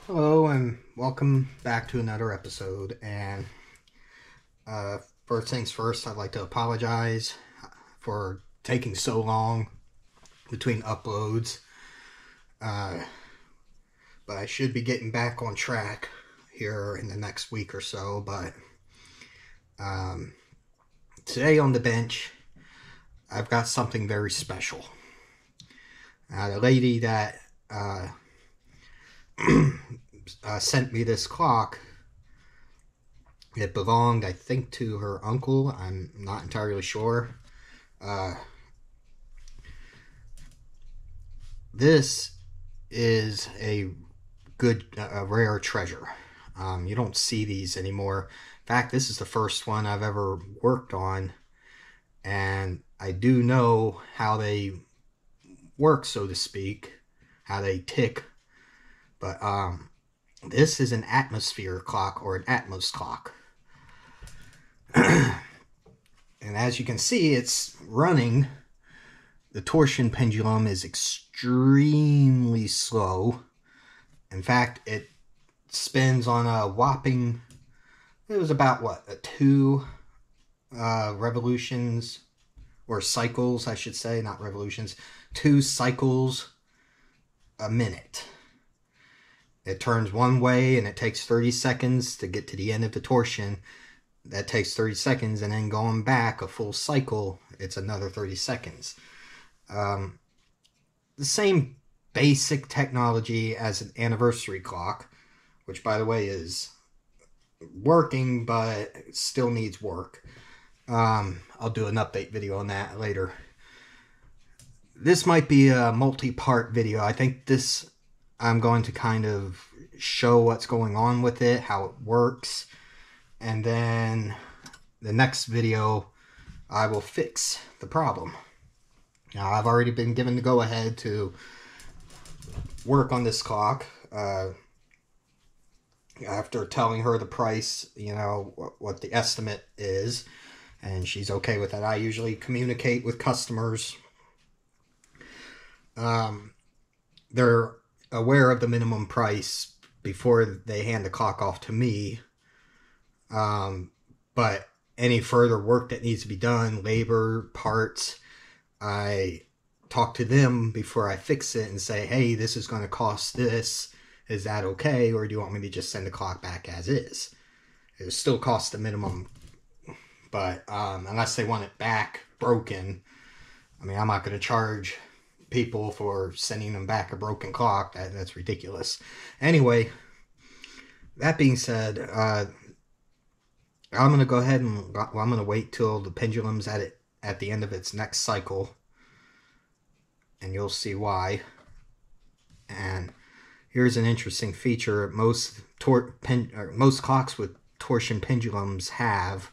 Hello and welcome back to another episode. And first things first, I'd like to apologize for taking so long between uploads. But I should be getting back on track here in the next week or so. But today on the bench, I've got something very special. The lady that sent me this clock. It belonged, I think, to her uncle. I'm not entirely sure. This is a rare treasure. You don't see these anymore. In fact, this is the first one I've ever worked on, and I do know how they work, so to speak, how they tick. But this is an atmosphere clock, or an Atmos clock. And as you can see, it's running. The torsion pendulum is extremely slow. In fact, it spins on a whopping, it was about what, 2 revolutions, or cycles, I should say, not revolutions, 2 cycles a minute. It turns one way and it takes 30 seconds to get to the end of the torsion. That takes 30 seconds, and then going back a full cycle, it's another 30 seconds. The same basic technology as an anniversary clock, which, by the way, is working, but still needs work. I'll do an update video on that later. This might be a multi-part video. I think this, I'm going to kind of show what's going on with it, how it works, and then the next video I will fix the problem. Now, I've already been given the go-ahead to work on this clock. After telling her the price, you know, what the estimate is, and she's okay with that. I usually communicate with customers. They're aware of the minimum price before they hand the clock off to me. But any further work that needs to be done, labor, parts, I talk to them before I fix it and say, hey, this is going to cost this. Is that okay? Or do you want me to just send the clock back as is? It still costs the minimum. But unless they want it back broken, I mean, I'm not going to charge people for sending them back a broken clock. That's ridiculous. Anyway, that being said, I'm going to go ahead and I'm going to wait till the pendulum's at the end of its next cycle, and you'll see why. And here's an interesting feature most clocks with torsion pendulums have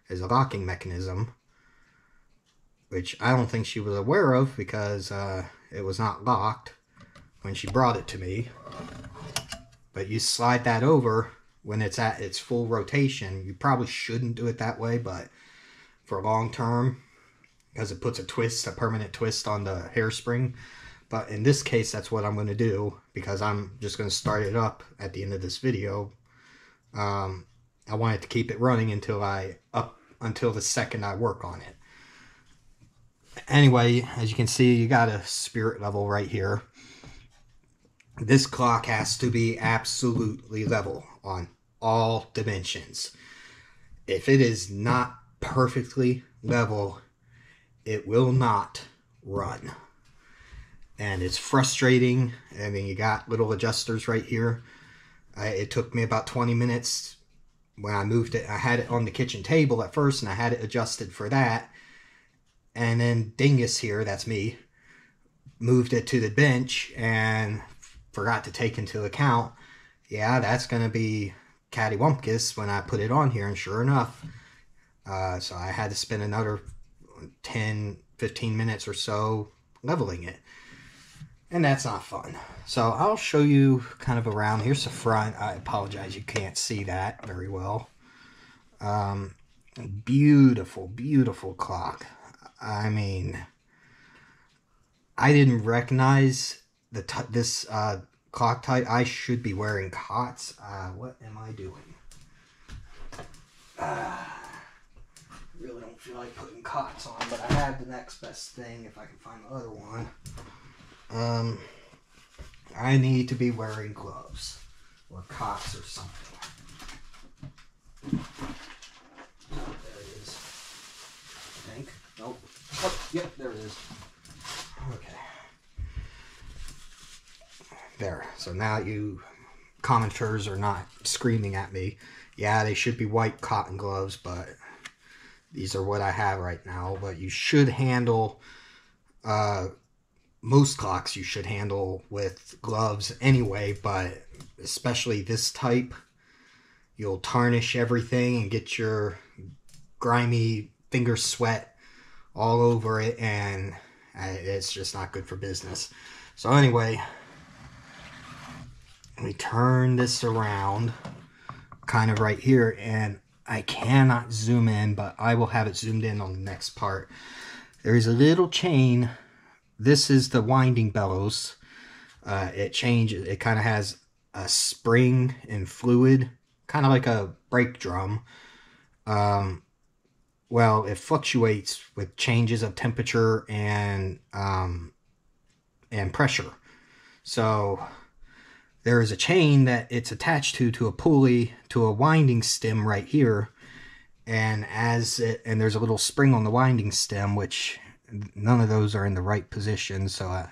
is a locking mechanism, which I don't think she was aware of because it was not locked when she brought it to me. But you slide that over when it's at its full rotation. You probably shouldn't do it that way, but for long term, because it puts a permanent twist on the hairspring. But in this case, that's what I'm going to do, because I'm just going to start it up at the end of this video. I want it to keep it running until the second I work on it. Anyway, as you can see, you got a spirit level right here. This clock has to be absolutely level on all dimensions. If it is not perfectly level, it will not run. And it's frustrating. I mean, you got little adjusters right here. It took me about 20 minutes when I moved it. I had it on the kitchen table at first, and I had it adjusted for that. And then Dingus here, that's me, moved it to the bench and forgot to take into account, yeah, that's going to be cattywampus when I put it on here. And sure enough, so I had to spend another 10, 15 minutes or so leveling it. And that's not fun. So I'll show you kind of around. Here's the front. I apologize, you can't see that very well. Beautiful, beautiful clock. I mean, I didn't recognize this clock type. I should be wearing cots. What am I doing? Really don't feel like putting cots on, but I have the next best thing if I can find the other one. I need to be wearing gloves or cots or something. Oh, there it is. I think. Nope. Oh, yep, there it is. Okay. There. So now you commenters are not screaming at me. Yeah, they should be white cotton gloves, but these are what I have right now. But you should handle, most clocks you should handle with gloves anyway, but especially this type, you'll tarnish everything and get your grimy finger sweat all over it, and it's just not good for business. So anyway, let me turn this around kind of right here, and I cannot zoom in, but I will have it zoomed in on the next part. There is a little chain. This is the winding bellows. It changes. It kind of has a spring and fluid, kind of like a brake drum. Well, it fluctuates with changes of temperature and pressure. So there is a chain that it's attached to a pulley, to a winding stem right here. And and there's a little spring on the winding stem, which none of those are in the right position. So,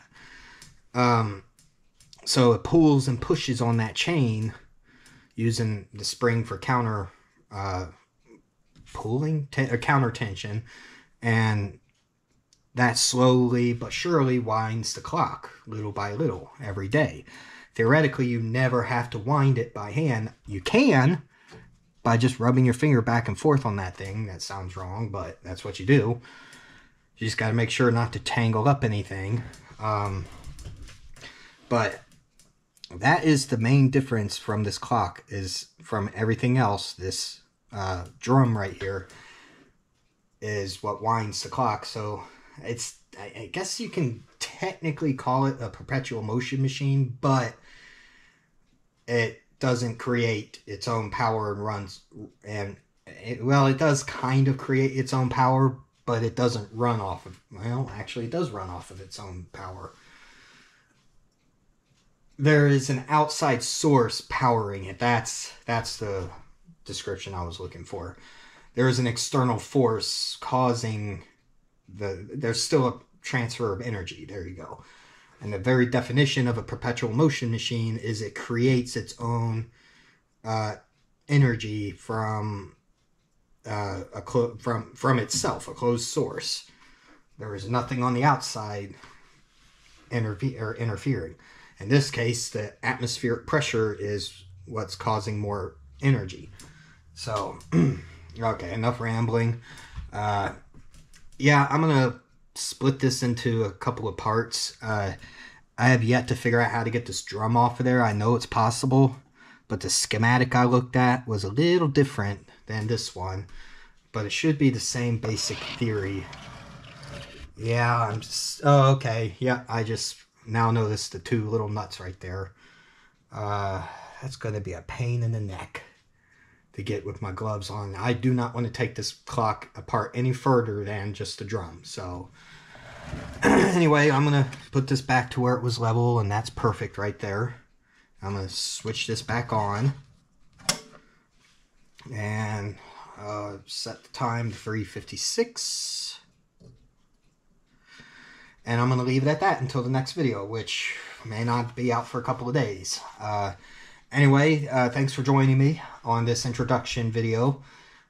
so it pulls and pushes on that chain using the spring for counter, pulling or counter tension. And that slowly but surely winds the clock little by little every day. Theoretically, you never have to wind it by hand. You can by just rubbing your finger back and forth on that thing. That sounds wrong, but that's what you do. You just got to make sure not to tangle up anything. But that is the main difference from this clock, is from everything else. This drum right here is what winds the clock. So it's, I guess you can technically call it a perpetual motion machine, but it doesn't create its own power and runs, and well, it does kind of create its own power, but it doesn't run off of, well, actually it does run off of its own power. There is an outside source powering it. That's the description I was looking for. There is an external force causing there's still a transfer of energy. There you go. And the very definition of a perpetual motion machine is it creates its own energy from from itself, a closed source. There is nothing on the outside interfering. In this case, the atmospheric pressure is what's causing more energy. So, okay, enough rambling. Yeah, I'm gonna split this into a couple of parts. I have yet to figure out how to get this drum off of there. I know it's possible, but the schematic I looked at was a little different than this one, but it should be the same basic theory. Yeah, I'm just, oh, okay. Yeah, I just now noticed the two little nuts right there. That's going to be a pain in the neck to get with my gloves on. I do not want to take this clock apart any further than just the drum. So anyway, I'm going to put this back to where it was level, and that's perfect right there. I'm going to switch this back on and set the time to 3:56. And I'm going to leave it at that until the next video, which may not be out for a couple of days. Anyway, thanks for joining me on this introduction video.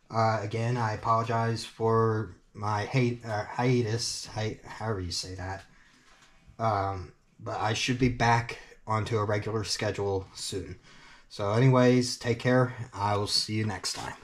Again, I apologize for my hiatus, however you say that. But I should be back onto a regular schedule soon. So anyways, take care. I will see you next time.